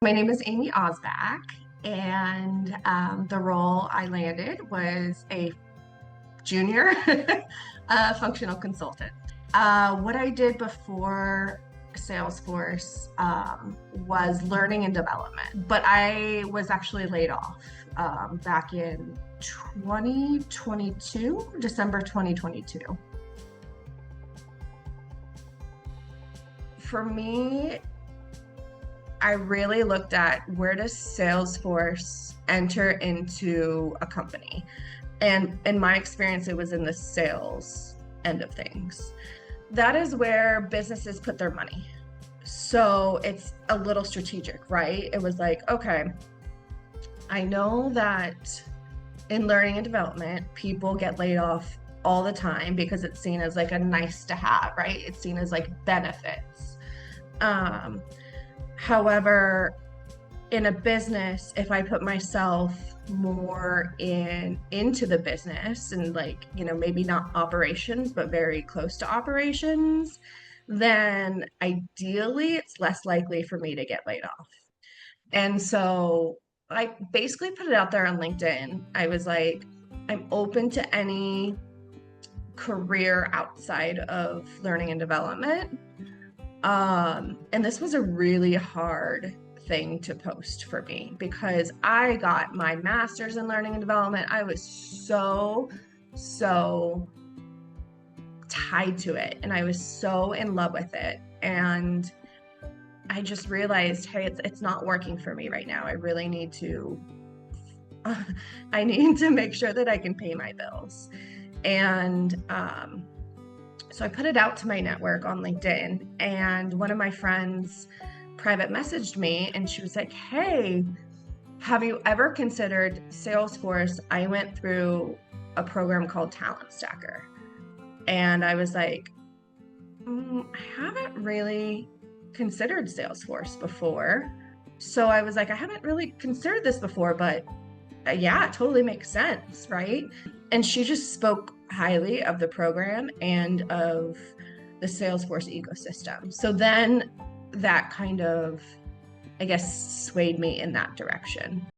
My name is Amy Osback, and the role I landed was a junior functional consultant. What I did before Salesforce was learning and development, but I was actually laid off back in 2022, December 2022. For me, I really looked at where does Salesforce enter into a company? And in my experience, it was in the sales end of things. That is where businesses put their money. So it's a little strategic, right? It was like, okay, I know that in learning and development, people get laid off all the time because it's seen as like a nice to have, right? It's seen as like benefits. Um, However, in a business, if I put myself more into the business and like, maybe not operations, but very close to operations, then ideally it's less likely for me to get laid off. And so I basically put it out there on LinkedIn. I was like, I'm open to any career outside of learning and development. And this was a really hard thing to post for me because I got my master's in learning and development. I was so tied to it and I was so in love with it. And I just realized, hey, it's not working for me right now. I really need to I need to make sure that I can pay my bills. And so I put it out to my network on LinkedIn, and one of my friends private messaged me and she was like, hey, have you ever considered Salesforce? I went through a program called Talent Stacker. And I was like, I haven't really considered Salesforce before. So I was like, I haven't really considered this before, but yeah, it totally makes sense, right? And she just spoke highly of the program and of the Salesforce ecosystem. So then that kind of, I guess, swayed me in that direction.